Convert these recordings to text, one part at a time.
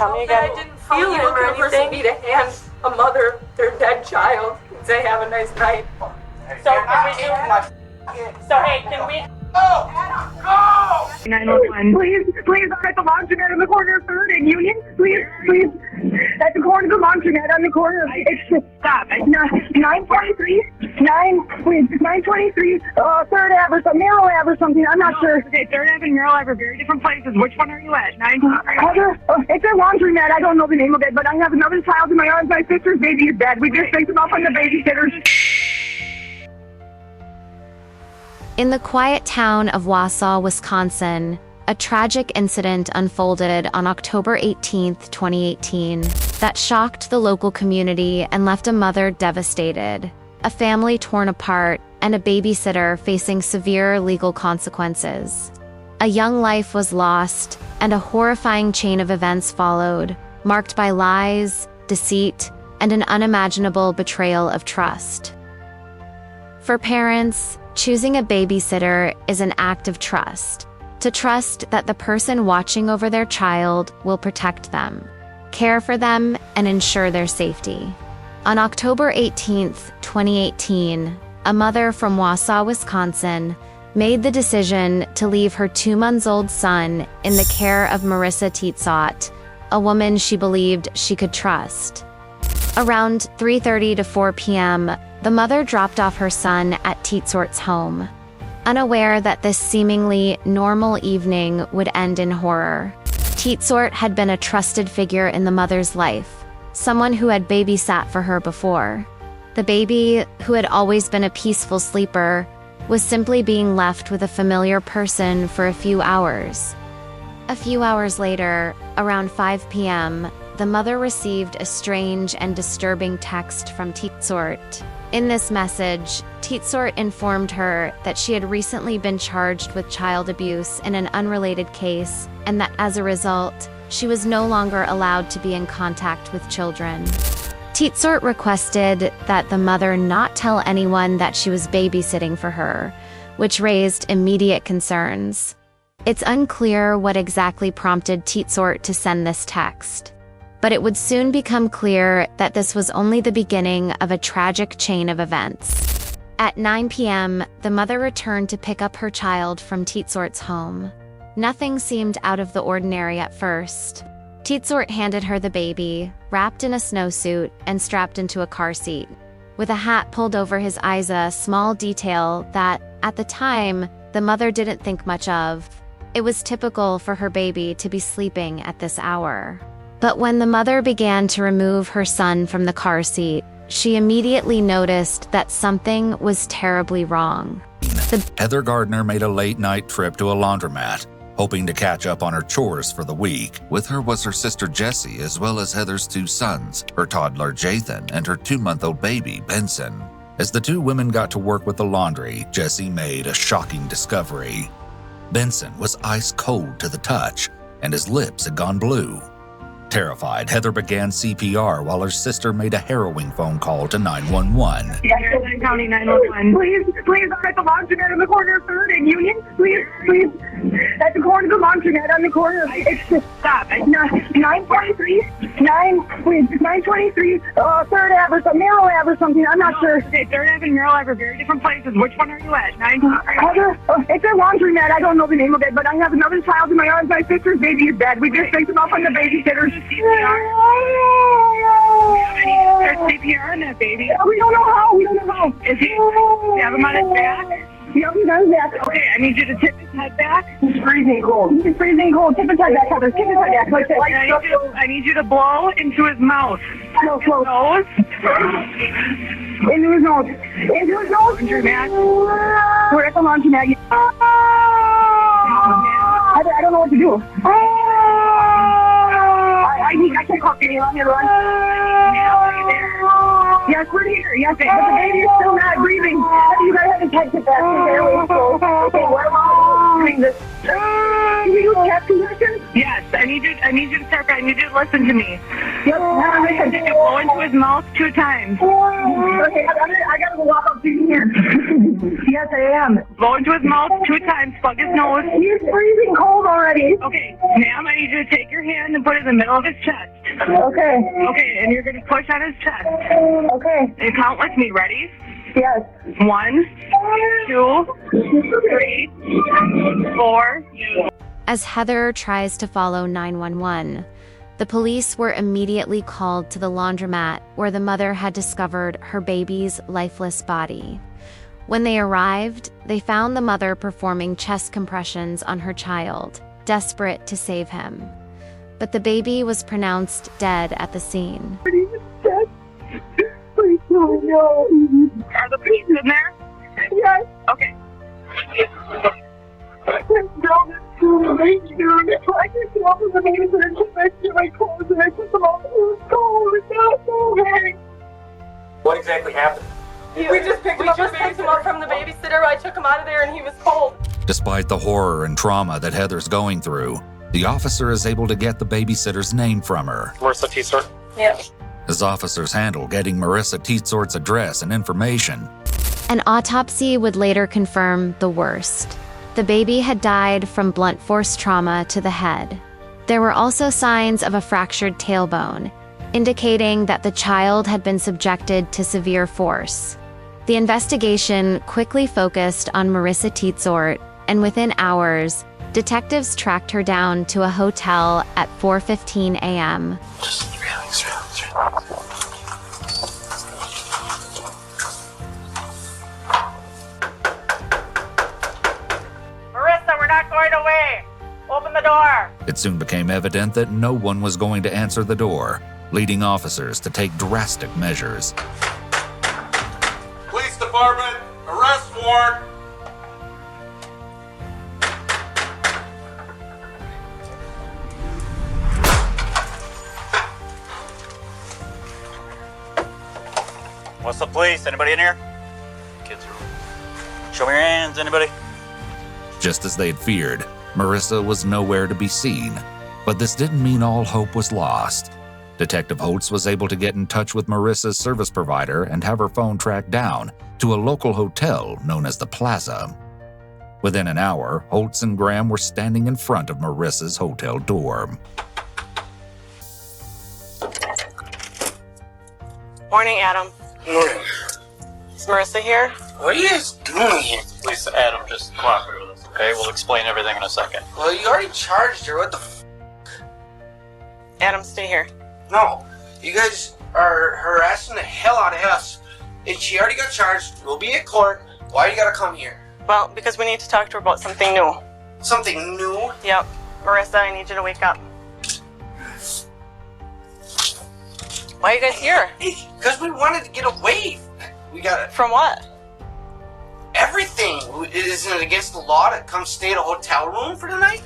Tell me again. I didn't feel him or anything. Me to hand a mother their dead child and say, have a nice night. So can we do? So hey, can we? Go! Go! 911. Please, I'm at the laundromat on the corner of 3rd and Union. Please. At the corner of the laundromat on the corner. Stop. 923. 923. 3rd Ave or something. Merrill Ave or something. I'm not sure. Okay, 3rd Ave and Merrill Ave are very different places. Which one are you at? 923. It's a laundromat. I don't know the name of it, but I have another child in my arms. My sister's baby is dead. We just picked him up on the babysitters. In the quiet town of Wausau, Wisconsin, a tragic incident unfolded on October 18, 2018, that shocked the local community and left a mother devastated, a family torn apart, and a babysitter facing severe legal consequences. A young life was lost, and a horrifying chain of events followed, marked by lies, deceit, and an unimaginable betrayal of trust. For parents, choosing a babysitter is an act of trust. To trust that the person watching over their child will protect them, care for them, and ensure their safety. On October 18, 2018, a mother from Wausau, Wisconsin, made the decision to leave her 2-month-old son in the care of Marissa Tietzot, a woman she believed she could trust. Around 3:30 to 4 p.m., the mother dropped off her son at Tietzort's home, unaware that this seemingly normal evening would end in horror. Tietzort had been a trusted figure in the mother's life, someone who had babysat for her before. The baby, who had always been a peaceful sleeper, was simply being left with a familiar person for a few hours. A few hours later, around 5 p.m., the mother received a strange and disturbing text from Tietzort. In this message, Tietzort informed her that she had recently been charged with child abuse in an unrelated case, and that as a result, she was no longer allowed to be in contact with children. Tietzort requested that the mother not tell anyone that she was babysitting for her, which raised immediate concerns. It's unclear what exactly prompted Tietzort to send this text, but it would soon become clear that this was only the beginning of a tragic chain of events. At 9 p.m., the mother returned to pick up her child from Tietzort's home. Nothing seemed out of the ordinary at first. Tietzort handed her the baby, wrapped in a snowsuit and strapped into a car seat, with a hat pulled over his eyes, a small detail that, at the time, the mother didn't think much of. It was typical for her baby to be sleeping at this hour. But when the mother began to remove her son from the car seat, she immediately noticed that something was terribly wrong. Heather Gardner made a late-night trip to a laundromat, hoping to catch up on her chores for the week. With her was her sister Jessie, as well as Heather's 2 sons, her toddler Jathan and her 2-month-old baby Benson. As the 2 women got to work with the laundry, Jessie made a shocking discovery. Benson was ice cold to the touch, and his lips had gone blue. Terrified, Heather began CPR while her sister made a harrowing phone call to 911. County 911. Please, I'm at the laundromat on the corner of 3rd and Union. Please. At the corner of the laundromat on the corner. Stop. 923. 923. 3rd Ave or something. Merrill Ave or something. I'm not sure. Okay, 3rd Ave and Merrill Ave are very different places. Which one are you at? 923. It's a laundromat. I don't know the name of it, but I have another child in my arms. My sister's baby is dead. We just picked him up on the babysitters. CPR. There's CPR on that baby. We don't know how. Is he? Do you have him on his back? Yeah, he's on his back. Okay, I need you to tip his head back. He's freezing cold. Tip his head back, Heather. Tip his head back. I need you to blow into his mouth. Nose. Into his nose. Laundromat. We're at the laundromat. I don't know what to do. I can't call Kenny on here, run. Yes, we're here. Yes, but the baby is still not breathing. You gotta have his head to back. Okay, what am I doing this? Can we do chest compressions? Yes, I need you to start. I need you to listen to me. Yep. Blow into his mouth 2 times. Okay, I gotta go walk up to here. Yes, I am. Blow into his mouth 2 times, plug his nose. He's freezing cold already. Okay, ma'am, I need you to take your hand and put it in the middle of his chest. Okay. Okay, and you're gonna push on his chest. Okay. And count with me, ready? Yes. 1, 2, 3, 4. As Heather tries to follow 911, the police were immediately called to the laundromat where the mother had discovered her baby's lifeless body. When they arrived, they found the mother performing chest compressions on her child, desperate to save him. But the baby was pronounced dead at the scene. Please, no. Are the pieces in there? Yes. Okay. I just opened the baby and just next to my clothes and I put them all. It was cold. It's not moving. What exactly happened? We just picked him up from the babysitter. I took him out of there and he was cold. Despite the horror and trauma that Heather's going through, the officer is able to get the babysitter's name from her. Marissa T-Sort? Yep. As officers handle getting Marissa Tietsort's address and information, An autopsy would later confirm the worst. The baby had died from blunt force trauma to the head. There were also signs of a fractured tailbone, indicating that the child had been subjected to severe force. The investigation quickly focused on Marissa Tietsort, and within hours, detectives tracked her down to a hotel at 4:15 a.m. Marissa, we're not going away. Open the door. it soon became evident that no one was going to answer the door, leading officers to take drastic measures. Police department, arrest warrant. What's up, police? Anybody in here? Kids are... Show me your hands, anybody? Just as they had feared, Marissa was nowhere to be seen. But this didn't mean all hope was lost. Detective Holtz was able to get in touch with Marissa's service provider and have her phone tracked down to a local hotel known as the Plaza. Within an hour, Holtz and Graham were standing in front of Marissa's hotel door. Morning, Adam. Morning. Is Marissa here? What are you guys doing here? Please, Adam, just cooperate with us, okay? We'll explain everything in a second. Well, you already charged her. What the Adam, stay here. No. You guys are harassing the hell out of us. If she already got charged, we'll be at court. Why you gotta come here? Well, because we need to talk to her about something new. Something new? Yep. Marissa, I need you to wake up. Why are you guys here? Because we wanted to get away. We got From what? everything. Isn't it against the law to come stay at a hotel room for the night?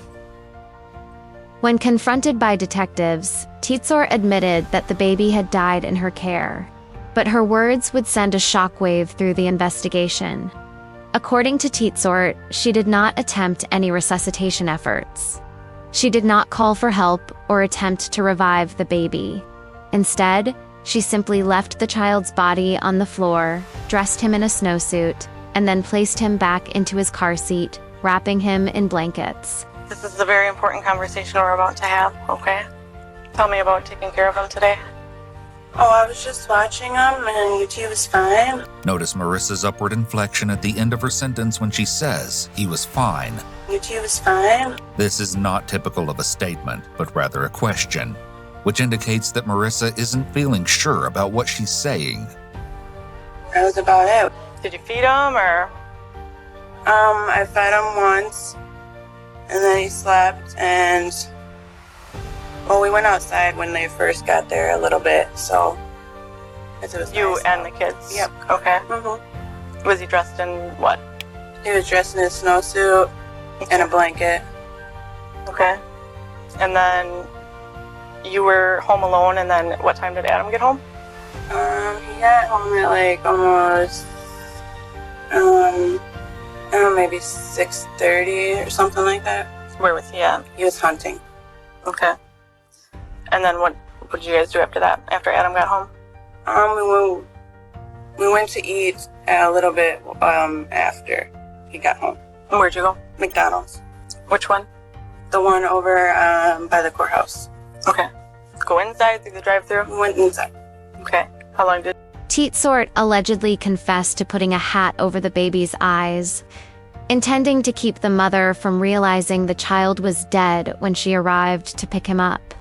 When confronted by detectives, Tietsort admitted that the baby had died in her care, but her words would send a shockwave through the investigation. According to Tietsort, she did not attempt any resuscitation efforts. She did not call for help or attempt to revive the baby. Instead, she simply left the child's body on the floor, dressed him in a snowsuit, and then placed him back into his car seat, wrapping him in blankets. This is a very important conversation we're about to have, okay? Tell me about taking care of him today. Oh, I was just watching him and UT was fine. Notice Marissa's upward inflection at the end of her sentence when she says he was fine. UT was fine. This is not typical of a statement, but rather a question, which indicates that Marissa isn't feeling sure about what she's saying. That was about it. Did you feed him or? I fed him once and then he slept and well, we went outside when they first got there a little bit, so it was You nice and out. the kids? Yep. Okay. Mm-hmm. Was he dressed in what? He was dressed in a snowsuit and a blanket. Okay. And then you were home alone, and then what time did Adam get home? He got home at like almost I don't know, maybe 6:30 or something like that. Where was he at? He was hunting. Okay. And then what What did you guys do after that? After Adam got home? We went to eat a little bit after he got home. Where'd you go? McDonald's. Which one? The one over by the courthouse. Okay. Go inside through the drive-thru? We went inside. Okay. How long did... Teetsort allegedly confessed to putting a hat over the baby's eyes, intending to keep the mother from realizing the child was dead when she arrived to pick him up.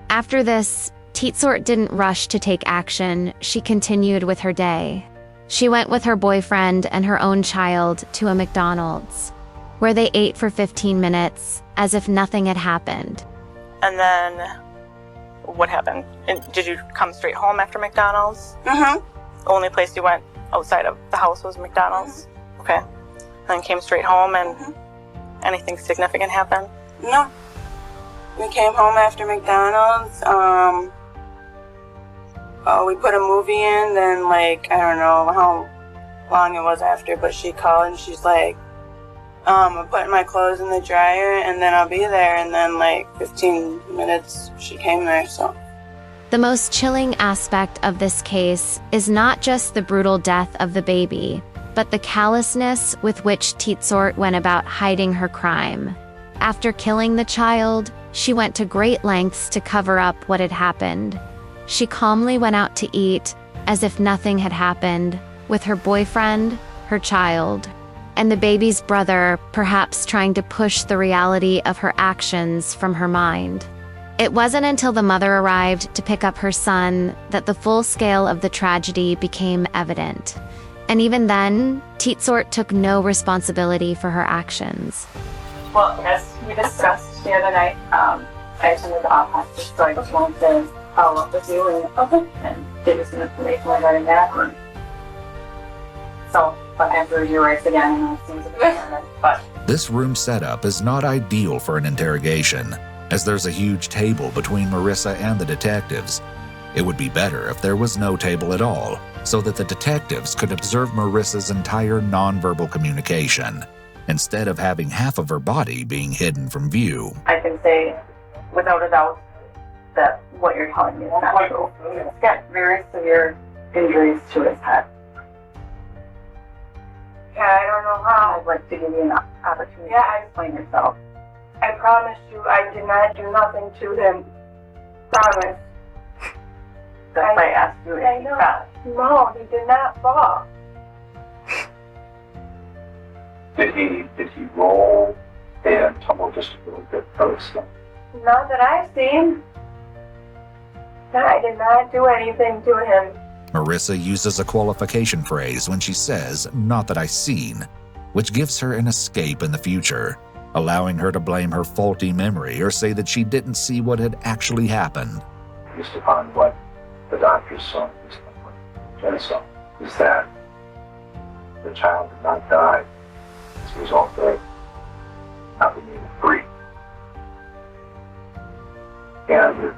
After this, Teetsort didn't rush to take action. She continued with her day. She went with her boyfriend and her own child to a McDonald's, where they ate for 15 minutes, as if nothing had happened. And then, what happened? Did you come straight home after McDonald's? Mm-hmm. The only place you went outside of the house was McDonald's? Mm-hmm. Okay. And then came straight home, and anything significant happened? No. We came home after McDonald's. We put a movie in, then I don't know how long it was after, but she called and she's like, I'm putting my clothes in the dryer and then I'll be there. And then 15 minutes she came there, so. The most chilling aspect of this case is not just the brutal death of the baby, but the callousness with which Teetsort went about hiding her crime. After killing the child, she went to great lengths to cover up what had happened. She calmly went out to eat, as if nothing had happened, with her boyfriend, her child, and the baby's brother, perhaps trying to push the reality of her actions from her mind. It wasn't until the mother arrived to pick up her son that the full scale of the tragedy became evident. And even then, Teetsort took no responsibility for her actions. Well, as we discussed the other night, I attended the autopsy, so I just wanted to follow up with you and give you some information regarding that. So, but I have to review rights again, and it seems a bit different, but... This room setup is not ideal for an interrogation, as there's a huge table between Marissa and the detectives. It would be better if there was no table at all, so that the detectives could observe Marissa's entire nonverbal communication, instead of having half of her body being hidden from view. I can say, without a doubt, that what you're telling me is not true. He's got very severe injuries to his head. Yeah, I don't know how. I'd like to give you an opportunity Yeah, to explain yourself. I promise you I did not do nothing to him. Promise. That's why I asked you if he fell. No, he did not fall. Did he roll and tumble just a little bit first? Not that I've seen. I did not do anything to him. Marissa uses a qualification phrase when she says, "not that I seen," which gives her an escape in the future, allowing her to blame her faulty memory or say that she didn't see what had actually happened. Based upon what the doctors saw, based upon what Jen saw, is that the child did not die as a result of not being able to breathe. And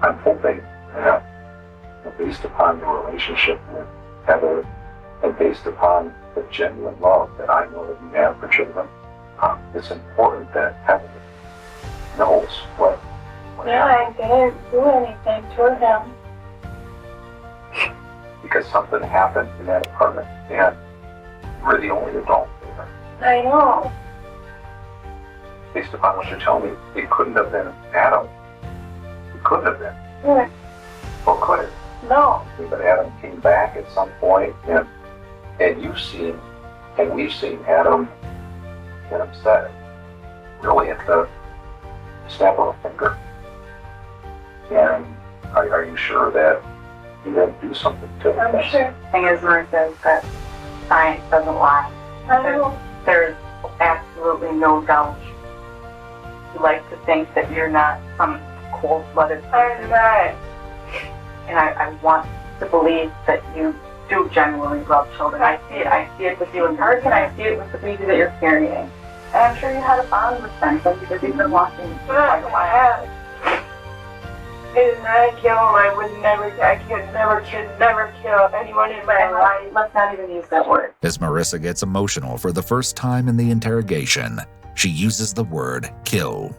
I'm hoping that based upon the relationship with Heather and based upon the genuine love that I know that you have for children, it's important that Heather knows what happened. I didn't do anything to him. Because something happened in that apartment and you're the only adult there. I know. Based upon what you're telling me, it couldn't have been Adam. It couldn't have been. Yeah. Or could it? No. But Adam came back at some point, and you've seen, and we've seen Adam get upset, really at the snap of a finger. And are you sure that you didn't do something to him? I'm sure. The thing is, Marissa, is that science doesn't lie. I know. There's absolutely no doubt. You like to think that you're not some cold-blooded person. I'm not. And I want to believe that you do genuinely love children. I see it. I see it with you in person. I see it with the baby that you're carrying. And I'm sure you had a bond with them because you've been watching for quite a while. I did not kill him. I could never kill anyone in my life. Let's not even use that word. As Marissa gets emotional for the first time in the interrogation, she uses the word kill.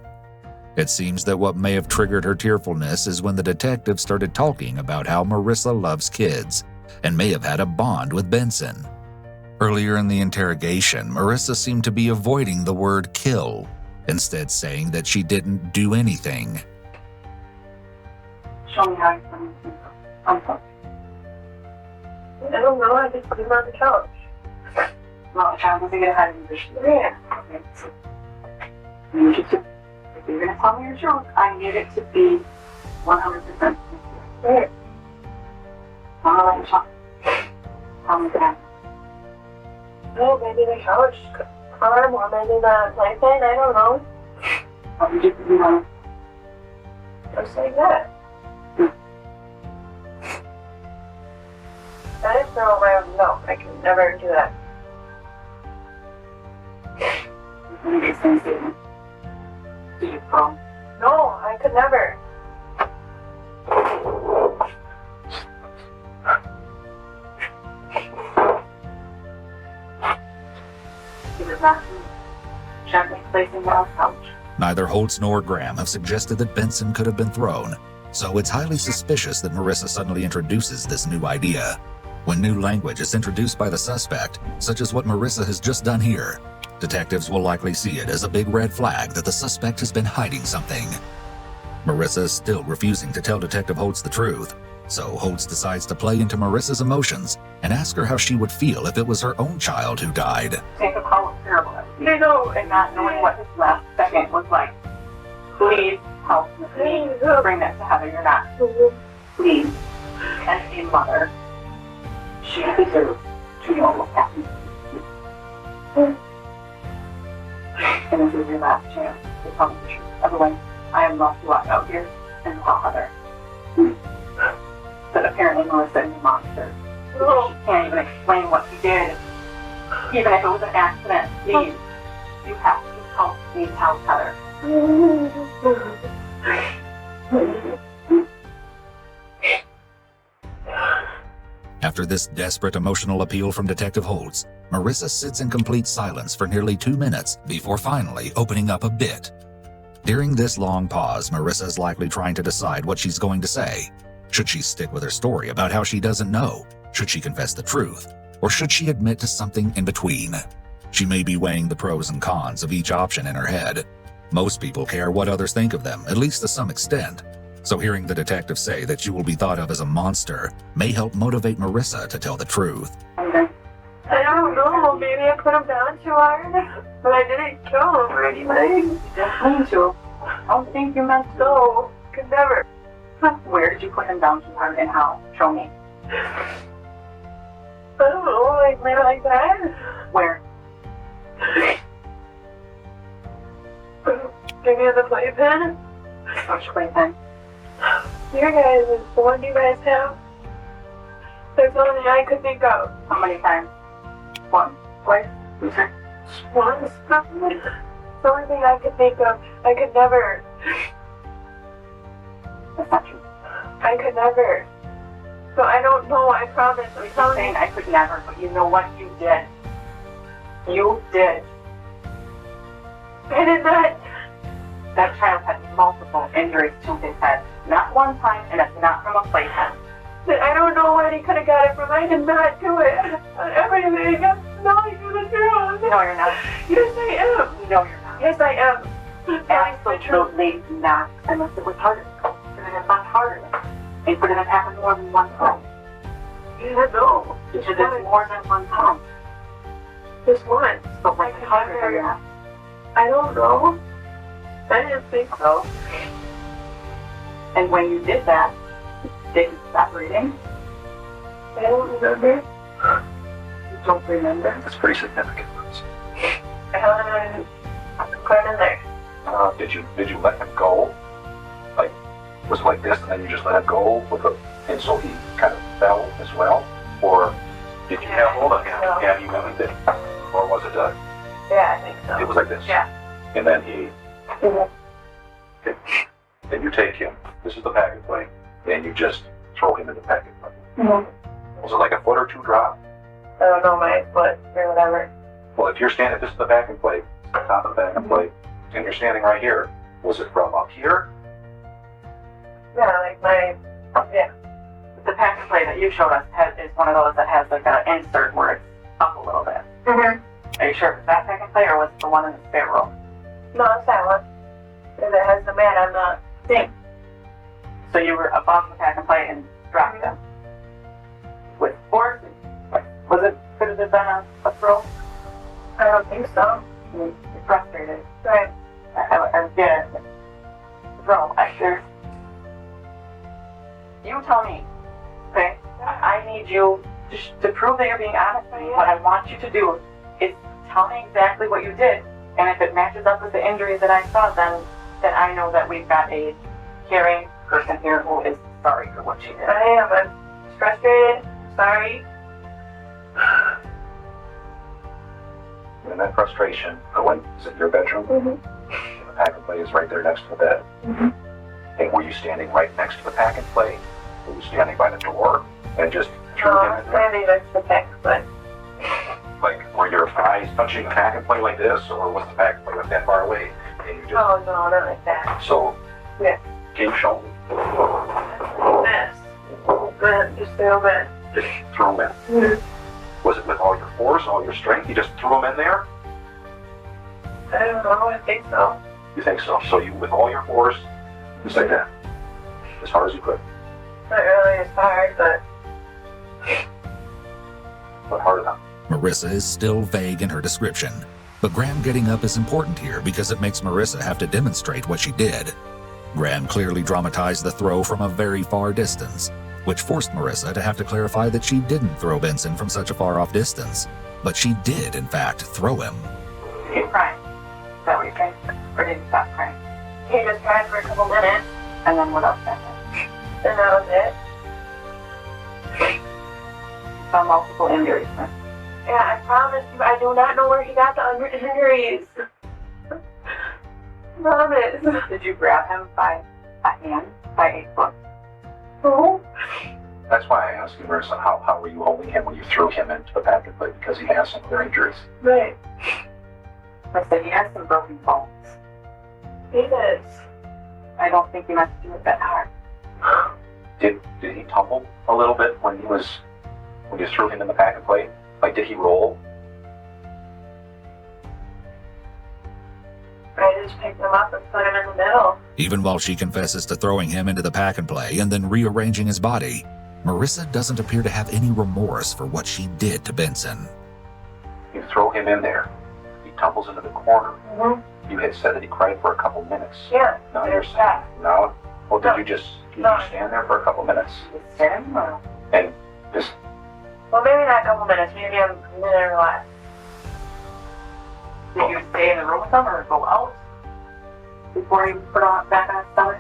It seems that what may have triggered her tearfulness is when the detective started talking about how Marissa loves kids and may have had a bond with Benson. Earlier in the interrogation, Marissa seemed to be avoiding the word kill, instead saying that she didn't do anything. Show me how you're going to I'm sorry. I don't know, I just put him on the couch. Well, child doesn't get ahead of you. Yeah. Okay, so I need you to, if you're going to tell me your truth, I need it to be 100%. Yeah. I'm going to let you talk. Tell me that. No, maybe the couch arm or maybe the playpen, I don't know. How would you know? Just like that. I didn't throw away. No, I can never do that. Let me get some statement. Do you promise? No, I could never. He was not gently placing me on the couch. Neither Holtz nor Graham have suggested that Benson could have been thrown, so it's highly suspicious that Marissa suddenly introduces this new idea. When new language is introduced by the suspect, such as what Marissa has just done here, detectives will likely see it as a big red flag that the suspect has been hiding something. Marissa is still refusing to tell Detective Holtz the truth, so Holtz decides to play into Marissa's emotions and ask her how she would feel if it was her own child who died. Think of how terrible it was. I know. And not knowing what his last second was like. Please help me. Please bring that to Heather. You're not. Please. As a mother, she deserves to know what happened. And this is your last chance to tell me the truth. Otherwise, I am left to walk out here and tell Heather. But apparently Melissa is a monster. She can't even explain what she did. Even if it was an accident, please, you have to help me tell Heather. After this desperate emotional appeal from Detective Holtz, Marissa sits in complete silence for nearly 2 minutes before finally opening up a bit. During this long pause, Marissa is likely trying to decide what she's going to say. Should she stick with her story about how she doesn't know? Should she confess the truth? Or should she admit to something in between? She may be weighing the pros and cons of each option in her head. Most people care what others think of them, at least to some extent. So hearing the detective say that you will be thought of as a monster may help motivate Marissa to tell the truth. I don't know, maybe I put him down too hard, but I didn't kill him or anything. You didn't mean to. I don't think you meant to. No, could never. Where did you put him down too hard and how? Show me. I don't know, like maybe like that. Where? Give me the playpen. Which playpen? Your guys is the one you guys have. There's only I could think of. How many times? Once? Twice? Okay. Once. The only thing I could think of. I could never. That's not true. I could never. So I don't know, I promise. I'm telling saying you. I could never, but you know what you did? You did. I did not. That child had multiple injuries to his head. Not one time, and it's not from a playpen. I don't know where he could have got it from. I did not do it. Everything. I'm telling you the truth. No, you're not. Yes, I am. No, you're not. Yes, I am. Absolutely not. Unless it was harder. Could it have been harder? It could have happened more than one time. Yeah, no. Because it's more than one time. Just once. But was it harder than that? I don't know. I didn't think so. And when you did that, did you stop breathing? I don't remember. You don't remember? That's pretty significant. I put him in there. Did you let him go? Like, was it like this, and then you just let him go and so he kind of fell as well? Or did you have hold of him and you moved it? Or was it Yeah, I think so. it was like this? Yeah. And then he, Mm-hmm. then you take him, this is the packing plane, and you just throw him in the packing plane. Mm-hmm. Was it like a foot or two drop? I don't know, my foot or whatever. Well, if you're standing, this is the packing plate, the top of the packing plate, and you're standing right here, Was it from up here? Yeah, like yeah. The pack and play that you showed us is one of those that has like an insert where it's up a little bit. Are you sure it was that pack and play or was it the one in the spare room? No, it's that one. Because it has the man on the thing. So you were above the pack and play and dropped them. With force? Could it have been a throw? I don't think so. You're frustrated. Right. I get it. Throw. You tell me, okay? I need you to prove that you're being honest with me. What I want you to do is tell me exactly what you did, and if it matches up with the injuries that I saw, then I know that we've got a caring person here who is sorry for what she did. I am. I'm frustrated. Sorry. And that frustration, I went, is it your bedroom? The pack and play is right there next to the bed. And were you standing right next to the pack and play? Were you standing by the door and just threw him in there? Standing next to the pack and play. Like, were your eyes touching the pack and play like this, or was the pack and play like that far away? And you just, Oh, no, not like that. so, Yeah. can you show me? This. Good. Just a little bit. Just threw him in. Was it with all your force, all your strength? You just threw him in there? I don't know. I think so. You think so? So you, with all your force, just like that, as hard as you could, Not really as hard, but hard enough. Marissa is still vague in her description, but Graham getting up is important here because it makes Marissa have to demonstrate what she did. Graham clearly dramatized the throw from a very far distance, which forced Marissa to have to clarify that she didn't throw Benson from such a far off distance, but she did, in fact, throw him. Did you cry? Is that what you're saying? Or did you stop crying? he just cried for a couple minutes, And then what else happened? and that was it. Saw multiple injuries. Yeah, I promise you, I do not know where he got the injuries. Promise. Did you grab him by a hand, by a foot? Who? That's why I asked you, Marissa, how were you holding him when you threw him into the pack and play, because he has some other injuries. Right. I said he has some broken bones. He does. I don't think you must do it that hard. Did he tumble a little bit when you threw him in the pack and play? Like, did he roll? I just picked him up and put him in the middle. Even while she confesses to throwing him into the pack and play and then rearranging his body, Marissa doesn't appear to have any remorse for what she did to Benson. You throw him in there. He tumbles into the corner. Mm-hmm. You had said that he cried for a couple minutes. Yeah. Now you're there's saying, that. now, well, did No. you just No. stand there for a couple minutes? Stand or? And just, Well, maybe not a couple minutes, maybe a minute or less. Did you stay in the room with him or go out before you put on back on his stomach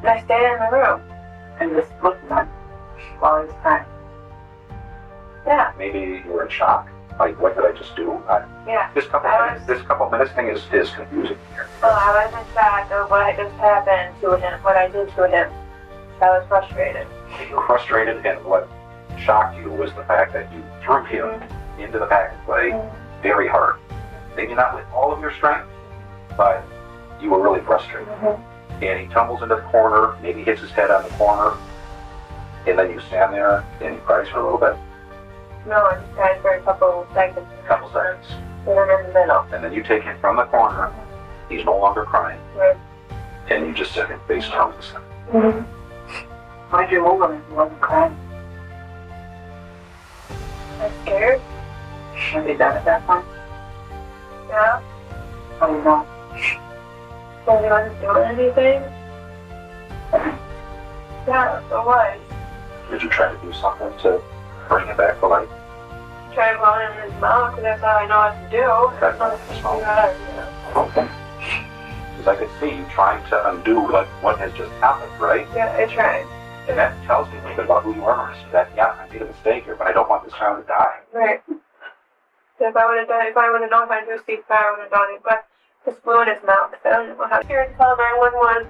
I stayed in the room. and just looked at him while he was crying? Yeah. maybe you were in shock. Like, what did I just do? Yeah. This couple minutes thing is confusing here. Well, I was in shock of what just happened to him, what I did to him. I was frustrated. You were frustrated, and what shocked you was the fact that you threw him into the pack and play very hard. Maybe not with all of your strength, but you were really frustrated. And he tumbles into the corner, maybe hits his head on the corner, and then you stand there and he cries for a little bit, No, I just cried for a couple seconds. couple seconds. Put him in the middle. And then you take him from the corner, he's no longer crying, Right. and you just sit him face down to him. Why'd you move him if he wasn't crying? I'm scared. Was he done at that point? Yeah. How do you know? Because he wasn't doing anything. Yeah, so what? Did you try to do something to bring him back to life? Try blowing him in his mouth, because that's all I know how to do. That's Nothing not to small. do that, you know. Okay. Because I could see you trying to undo what has just happened, right? Yeah, I tried. And that tells me a little bit about who you are, Marissa. That, yeah, I made a mistake here, but I don't want this child to die. Right. If I would have known how to do CPR, I would have done it, but just blew in his mouth. I don't know how to hear to call 911.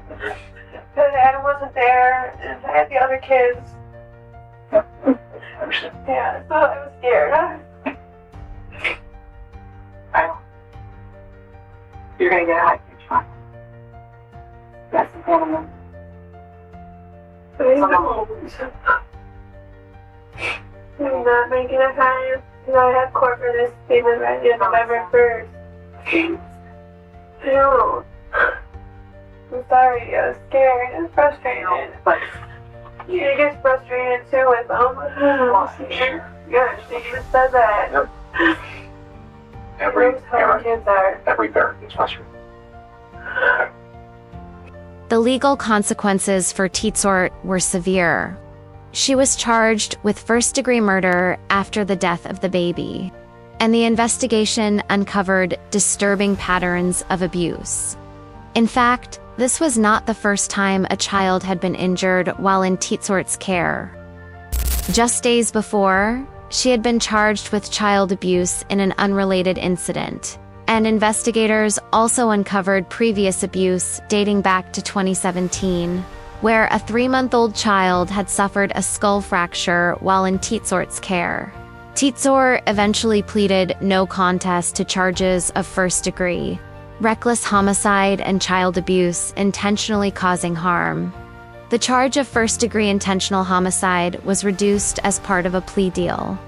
Because Adam wasn't there, and I had the other kids. I understand. Yeah, so I was scared. I don't. You're gonna get a high pitch fine. animal. I'm not making a time because I have court for this statement right in November 1st. No. I'm sorry, I was scared and frustrated. But She gets frustrated too with them. Yeah, she even said that. Yep. Every That's how the kids are. every parent gets frustrated. The legal consequences for Tietzort were severe. She was charged with first-degree murder after the death of the baby, and the investigation uncovered disturbing patterns of abuse. In fact, this was not the first time a child had been injured while in Tietzort's care. Just days before, she had been charged with child abuse in an unrelated incident, and investigators also uncovered previous abuse dating back to 2017, where a 3-month-old child had suffered a skull fracture while in Tietzort's care. Tietzort eventually pleaded no contest to charges of first degree, reckless homicide, and child abuse intentionally causing harm. The charge of first-degree intentional homicide was reduced as part of a plea deal.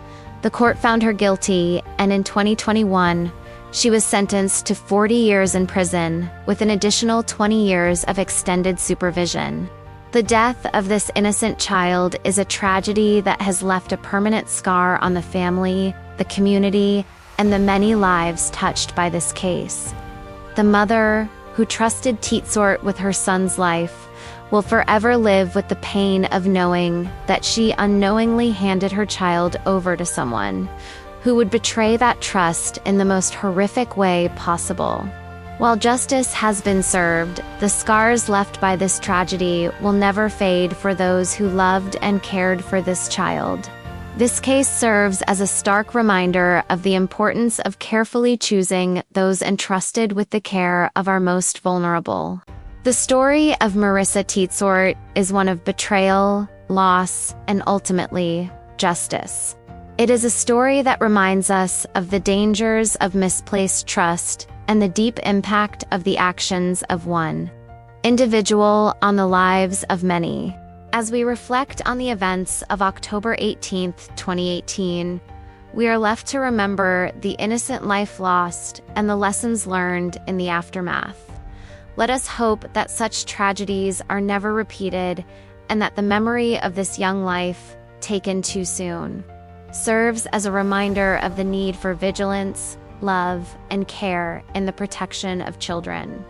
The court found her guilty, and in 2021, she was sentenced to 40 years in prison, with an additional 20 years of extended supervision. The death of this innocent child is a tragedy that has left a permanent scar on the family, the community, and the many lives touched by this case. The mother, who trusted Tietzort with her son's life, will forever live with the pain of knowing that she unknowingly handed her child over to someone who would betray that trust in the most horrific way possible. While justice has been served, the scars left by this tragedy will never fade for those who loved and cared for this child. This case serves as a stark reminder of the importance of carefully choosing those entrusted with the care of our most vulnerable. The story of Marissa Tietzort is one of betrayal, loss, and ultimately, justice. It is a story that reminds us of the dangers of misplaced trust and the deep impact of the actions of one individual on the lives of many. As we reflect on the events of October 18, 2018, we are left to remember the innocent life lost and the lessons learned in the aftermath. Let us hope that such tragedies are never repeated and that the memory of this young life, taken too soon, serves as a reminder of the need for vigilance, love, and care in the protection of children.